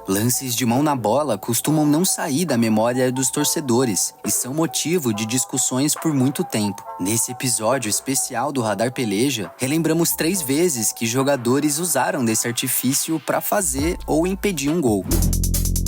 Lances de mão na bola costumam não sair da memória dos torcedores e são motivo de discussões por muito tempo. Nesse episódio especial do Radar Peleja, relembramos 3 vezes que jogadores usaram desse artifício para fazer ou impedir um gol.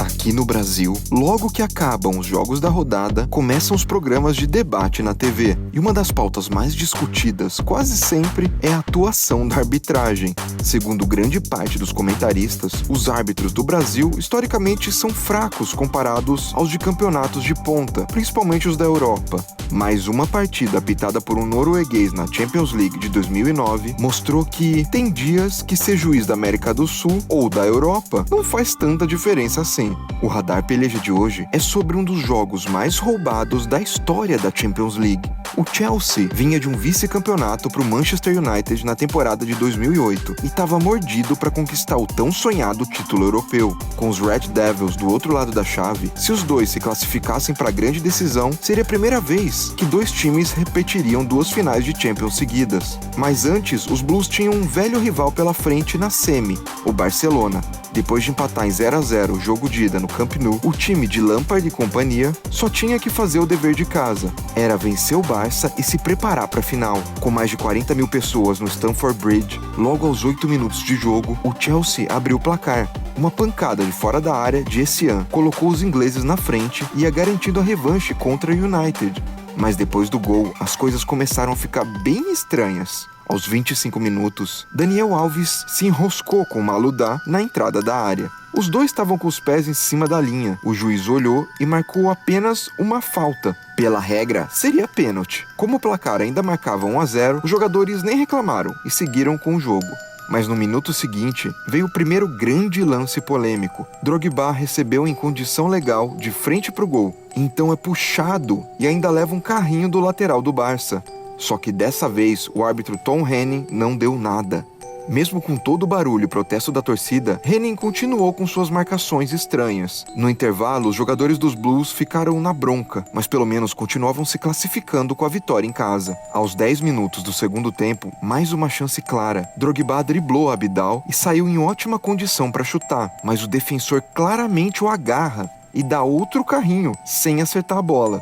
Aqui no Brasil, logo que acabam os jogos da rodada, começam os programas de debate na TV. E uma das pautas mais discutidas, quase sempre, é a atuação da arbitragem. Segundo grande parte dos comentaristas, os árbitros do Brasil, historicamente, são fracos comparados aos de campeonatos de ponta, principalmente os da Europa. Mas uma partida apitada por um norueguês na Champions League de 2009 mostrou que tem dias que ser juiz da América do Sul ou da Europa não faz tanta diferença assim. O Radar Peleja de hoje é sobre um dos jogos mais roubados da história da Champions League. O Chelsea vinha de um vice-campeonato para o Manchester United na temporada de 2008 e estava mordido para conquistar o tão sonhado título europeu. Com os Red Devils do outro lado da chave, se os dois se classificassem para a grande decisão, seria a primeira vez que 2 times repetiriam 2 finais de Champions seguidas. Mas antes, os Blues tinham um velho rival pela frente na semi, o Barcelona. Depois de empatar em 0-0 o jogo de ida no Camp Nou, o time de Lampard e companhia só tinha que fazer o dever de casa. Era vencer o Barça e se preparar para a final. Com mais de 40 mil pessoas no Stamford Bridge, logo aos 8 minutos de jogo, o Chelsea abriu o placar. Uma pancada de fora da área de Essien colocou os ingleses na frente e ia garantindo a revanche contra o United. Mas depois do gol, as coisas começaram a ficar bem estranhas. Aos 25 minutos, Daniel Alves se enroscou com Maludá na entrada da área. Os dois estavam com os pés em cima da linha. O juiz olhou e marcou apenas uma falta. Pela regra, seria pênalti. Como o placar ainda marcava 1-0, os jogadores nem reclamaram e seguiram com o jogo. Mas no minuto seguinte, veio o primeiro grande lance polêmico. Drogba recebeu em condição legal de frente para o gol. Então é puxado e ainda leva um carrinho do lateral do Barça. Só que dessa vez, o árbitro Tom Henning não deu nada. Mesmo com todo o barulho e protesto da torcida, Henning continuou com suas marcações estranhas. No intervalo, os jogadores dos Blues ficaram na bronca, mas pelo menos continuavam se classificando com a vitória em casa. Aos 10 minutos do segundo tempo, mais uma chance clara. Drogba driblou Abidal e saiu em ótima condição para chutar, mas o defensor claramente o agarra e dá outro carrinho, sem acertar a bola.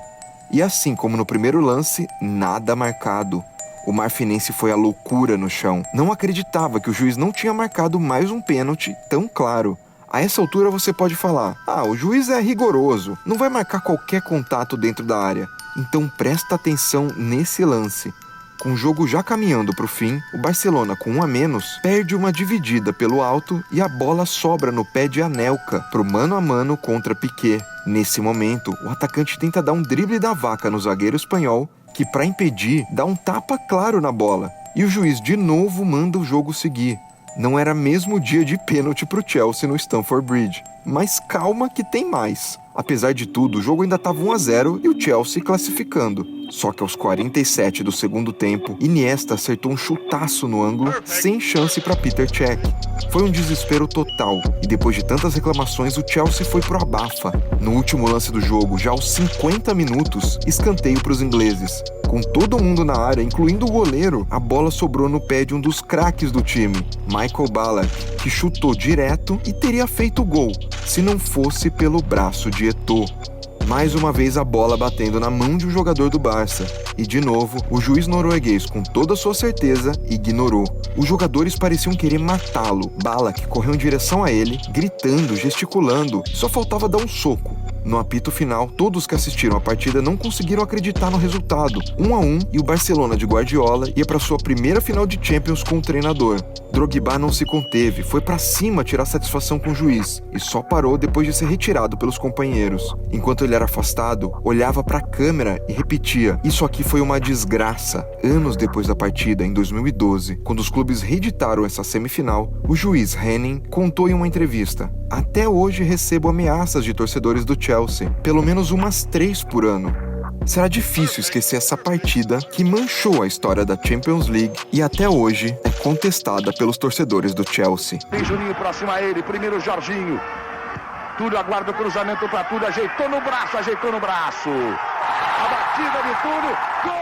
E assim como no primeiro lance, nada marcado. O marfinense foi à loucura no chão. Não acreditava que o juiz não tinha marcado mais um pênalti tão claro. A essa altura você pode falar: o juiz é rigoroso, não vai marcar qualquer contato dentro da área. Então presta atenção nesse lance. Com o jogo já caminhando para o fim, o Barcelona, com 1 a menos, perde uma dividida pelo alto e a bola sobra no pé de Anelka para o mano a mano contra Piqué. Nesse momento, o atacante tenta dar um drible da vaca no zagueiro espanhol, que para impedir, dá um tapa claro na bola. E o juiz de novo manda o jogo seguir. Não era mesmo dia de pênalti para o Chelsea no Stamford Bridge. Mas calma que tem mais. Apesar de tudo, o jogo ainda estava 1-0 e o Chelsea classificando. Só que aos 47 do segundo tempo, Iniesta acertou um chutaço no ângulo, sem chance para Peter Cech. Foi um desespero total, e depois de tantas reclamações, o Chelsea foi pro abafa. No último lance do jogo, já aos 50 minutos, escanteio para os ingleses. Com todo mundo na área, incluindo o goleiro, a bola sobrou no pé de um dos craques do time, Michael Ballack, que chutou direto e teria feito o gol, se não fosse pelo braço de Eto'o. Mais uma vez a bola batendo na mão de um jogador do Barça. E de novo, o juiz norueguês, com toda a sua certeza, ignorou. Os jogadores pareciam querer matá-lo. Ballack correu em direção a ele, gritando, gesticulando, só faltava dar um soco. No apito final, todos que assistiram a partida não conseguiram acreditar no resultado. 1-1 e o Barcelona de Guardiola ia para sua primeira final de Champions com o treinador. Drogba não se conteve, foi para cima tirar satisfação com o juiz e só parou depois de ser retirado pelos companheiros. Enquanto ele era afastado, olhava para a câmera e repetia: "Isso aqui foi uma desgraça." Anos depois da partida, em 2012, quando os clubes reeditaram essa semifinal, o juiz Henning contou em uma entrevista: "Até hoje recebo ameaças de torcedores do Chelsea, pelo menos umas 3 por ano." Será difícil esquecer essa partida que manchou a história da Champions League e até hoje é contestada pelos torcedores do Chelsea. Tem Juninho próximo a ele, primeiro Jorginho. Túlio aguarda o cruzamento para Túlio, ajeitou no braço. A batida de Túlio, gol!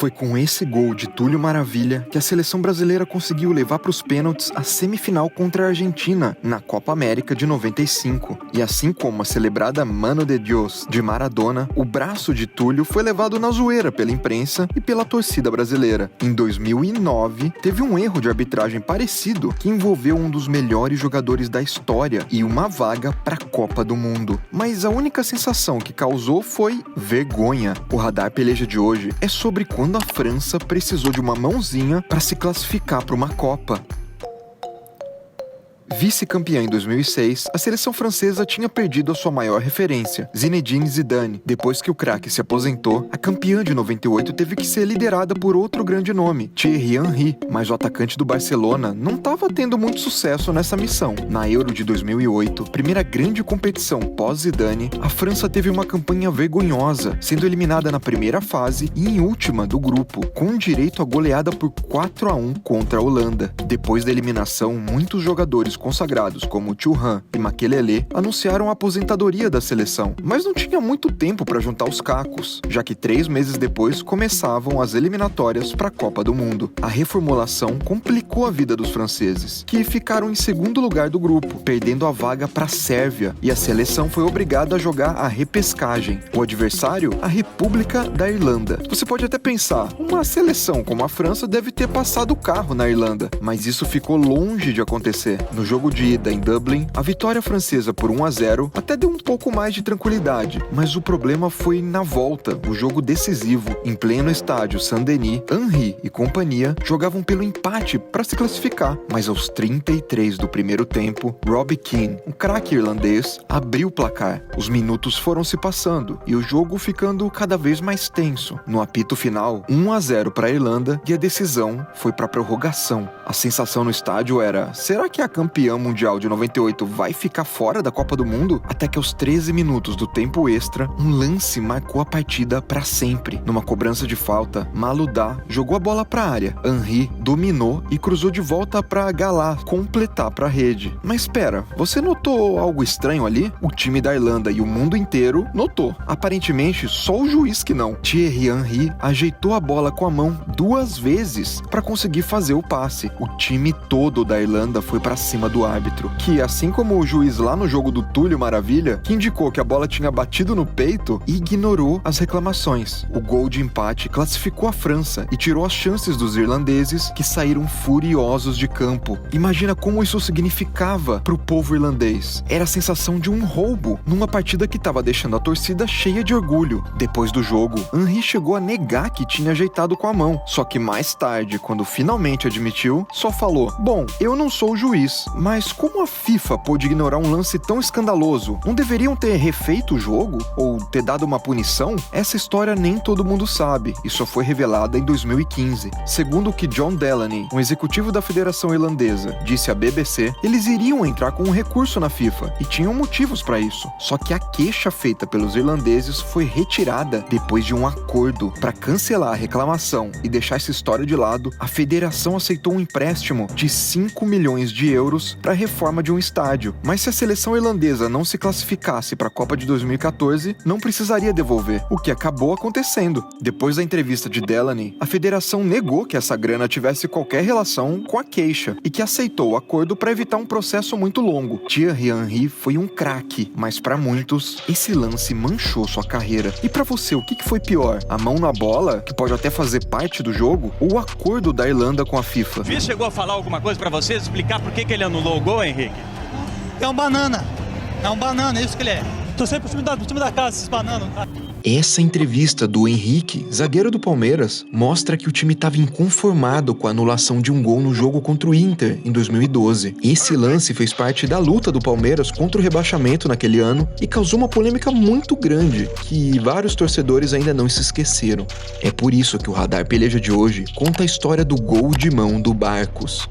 Foi com esse gol de Túlio Maravilha que a seleção brasileira conseguiu levar para os pênaltis a semifinal contra a Argentina na Copa América de 95. E assim como a celebrada Mano de Dios de Maradona, o braço de Túlio foi levado na zoeira pela imprensa e pela torcida brasileira. Em 2009, teve um erro de arbitragem parecido que envolveu um dos melhores jogadores da história e uma vaga para a Copa do Mundo. Mas a única sensação que causou foi vergonha. O Radar Peleja de hoje é sobre quando a França precisou de uma mãozinha para se classificar para uma Copa. Vice-campeã em 2006, a seleção francesa tinha perdido a sua maior referência, Zinedine Zidane. Depois que o craque se aposentou, a campeã de 98 teve que ser liderada por outro grande nome, Thierry Henry, mas o atacante do Barcelona não estava tendo muito sucesso nessa missão. Na Euro de 2008, primeira grande competição pós-Zidane, a França teve uma campanha vergonhosa, sendo eliminada na primeira fase e em última do grupo, com direito a goleada por 4-1 contra a Holanda. Depois da eliminação, muitos jogadores consagrados como Thuram e Makelele anunciaram a aposentadoria da seleção, mas não tinha muito tempo para juntar os cacos, já que 3 meses depois começavam as eliminatórias para a Copa do Mundo. A reformulação complicou a vida dos franceses, que ficaram em segundo lugar do grupo, perdendo a vaga para a Sérvia, e a seleção foi obrigada a jogar a repescagem. O adversário, a República da Irlanda. Você pode até pensar, uma seleção como a França deve ter passado o carro na Irlanda, mas isso ficou longe de acontecer. No jogo de ida em Dublin, a vitória francesa por 1-0 até deu um pouco mais de tranquilidade, mas o problema foi na volta, o jogo decisivo. Em pleno estádio Saint-Denis, Henry e companhia jogavam pelo empate para se classificar, mas aos 33 do primeiro tempo, Robbie Keane, um craque irlandês, abriu o placar. Os minutos foram se passando e o jogo ficando cada vez mais tenso. No apito final, 1-0 para a Irlanda e a decisão foi para a prorrogação. A sensação no estádio era: será que a campeã mundial de 98 vai ficar fora da Copa do Mundo? Até que aos 13 minutos do tempo extra, um lance marcou a partida para sempre. Numa cobrança de falta, Maludá jogou a bola para a área. Henry dominou e cruzou de volta para Galá completar para a rede. Mas espera, você notou algo estranho ali? O time da Irlanda e o mundo inteiro notou. Aparentemente, só o juiz que não. Thierry Henry ajeitou a bola com a mão 2 vezes para conseguir fazer o passe. O time todo da Irlanda foi para cima do árbitro, que, assim como o juiz lá no jogo do Túlio Maravilha, que indicou que a bola tinha batido no peito, ignorou as reclamações. O gol de empate classificou a França e tirou as chances dos irlandeses, que saíram furiosos de campo. Imagina como isso significava para o povo irlandês. Era a sensação de um roubo numa partida que estava deixando a torcida cheia de orgulho. Depois do jogo, Henry chegou a negar que tinha ajeitado com a mão, só que mais tarde, quando finalmente admitiu, só falou: bom, eu não sou o juiz, mas como a FIFA pôde ignorar um lance tão escandaloso? Não deveriam ter refeito o jogo? Ou ter dado uma punição? Essa história nem todo mundo sabe, e só foi revelada em 2015. Segundo o que John Delaney, um executivo da Federação Irlandesa, disse à BBC, eles iriam entrar com um recurso na FIFA, e tinham motivos para isso. Só que a queixa feita pelos irlandeses foi retirada depois de um acordo. Para cancelar a reclamação e deixar essa história de lado, a federação aceitou um empréstimo de 5 milhões de euros para a reforma de um estádio. Mas se a seleção irlandesa não se classificasse para a Copa de 2014, não precisaria devolver, o que acabou acontecendo. Depois da entrevista de Delaney, a federação negou que essa grana tivesse qualquer relação com a queixa e que aceitou o acordo para evitar um processo muito longo. Thierry Henry foi um craque, mas para muitos, esse lance manchou sua carreira. E para você, o que foi pior? A mão na bola, que pode até fazer parte do jogo, ou o acordo da Irlanda com a FIFA? O juiz chegou a falar alguma coisa para você, explicar por que ele anulou o gol, Henrique? É um banana, é isso que ele é. Tô sempre pro time da casa, esses bananas. Essa entrevista do Henrique, zagueiro do Palmeiras, mostra que o time estava inconformado com a anulação de um gol no jogo contra o Inter, em 2012. Esse lance fez parte da luta do Palmeiras contra o rebaixamento naquele ano e causou uma polêmica muito grande, que vários torcedores ainda não se esqueceram. É por isso que o Radar Peleja de hoje conta a história do gol de mão do Barcos.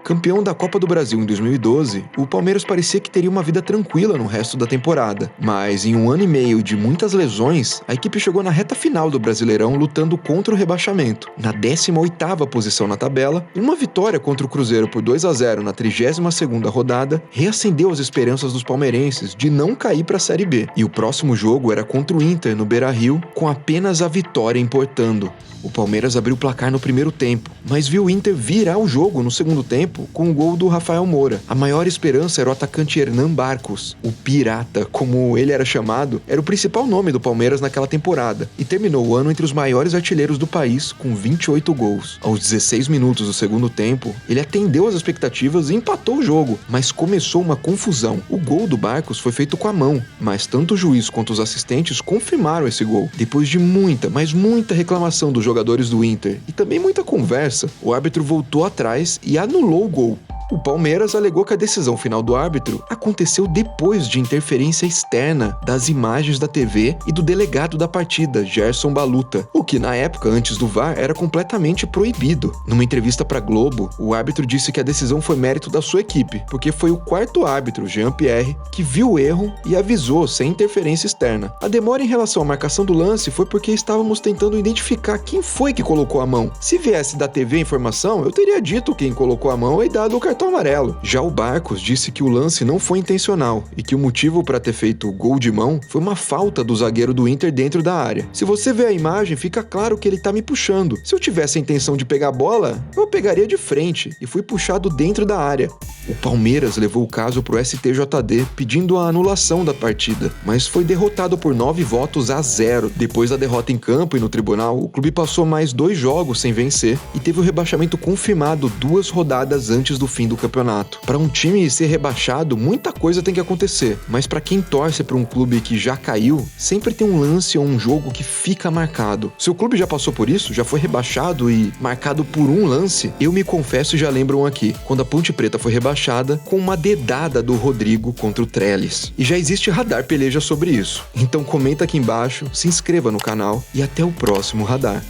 Campeão da Copa do Brasil em 2012, o Palmeiras parecia que teria uma vida tranquila no resto da temporada. Mas em um ano e meio de muitas lesões, a equipe chegou na reta final do Brasileirão lutando contra o rebaixamento. Na 18ª posição na tabela, uma vitória contra o Cruzeiro por 2-0 na 32ª rodada reacendeu as esperanças dos palmeirenses de não cair para a Série B. E o próximo jogo era contra o Inter no Beira-Rio, com apenas a vitória importando. O Palmeiras abriu o placar no primeiro tempo, mas viu o Inter virar o jogo no segundo tempo com o gol do Rafael Moura. A maior esperança era o atacante Hernan Barcos. O Pirata, como ele era chamado, era o principal nome do Palmeiras naquela temporada e terminou o ano entre os maiores artilheiros do país com 28 gols. Aos 16 minutos do segundo tempo, ele atendeu às expectativas e empatou o jogo, mas começou uma confusão. O gol do Barcos foi feito com a mão, mas tanto o juiz quanto os assistentes confirmaram esse gol. Depois de muita, mas muita reclamação dos jogadores do Inter e também muita conversa, o árbitro voltou atrás e anulou o gol. O Palmeiras alegou que a decisão final do árbitro aconteceu depois de interferência externa das imagens da TV e do delegado da partida, Gerson Baluta, o que na época, antes do VAR, era completamente proibido. Numa entrevista para Globo, o árbitro disse que a decisão foi mérito da sua equipe, porque foi o quarto árbitro, Jean-Pierre, que viu o erro e avisou sem interferência externa. A demora em relação à marcação do lance foi porque estávamos tentando identificar quem foi que colocou a mão. Se viesse da TV a informação, eu teria dito quem colocou a mão e dado o cartão amarelo. Já o Barcos disse que o lance não foi intencional e que o motivo para ter feito o gol de mão foi uma falta do zagueiro do Inter dentro da área. Se você vê a imagem, fica claro que ele tá me puxando. Se eu tivesse a intenção de pegar a bola, eu pegaria de frente e fui puxado dentro da área. O Palmeiras levou o caso pro STJD pedindo a anulação da partida, mas foi derrotado por 9-0. Depois da derrota em campo e no tribunal, o clube passou mais 2 jogos sem vencer e teve o rebaixamento confirmado 2 rodadas antes do fim do campeonato. Para um time ser rebaixado, muita coisa tem que acontecer, mas para quem torce para um clube que já caiu, sempre tem um lance ou um jogo que fica marcado. Se o clube já passou por isso, já foi rebaixado e marcado por um lance, eu me confesso e já lembro um aqui, quando a Ponte Preta foi rebaixada com uma dedada do Rodrigo contra o Trellis. E já existe Radar Peleja sobre isso. Então comenta aqui embaixo, se inscreva no canal e até o próximo Radar.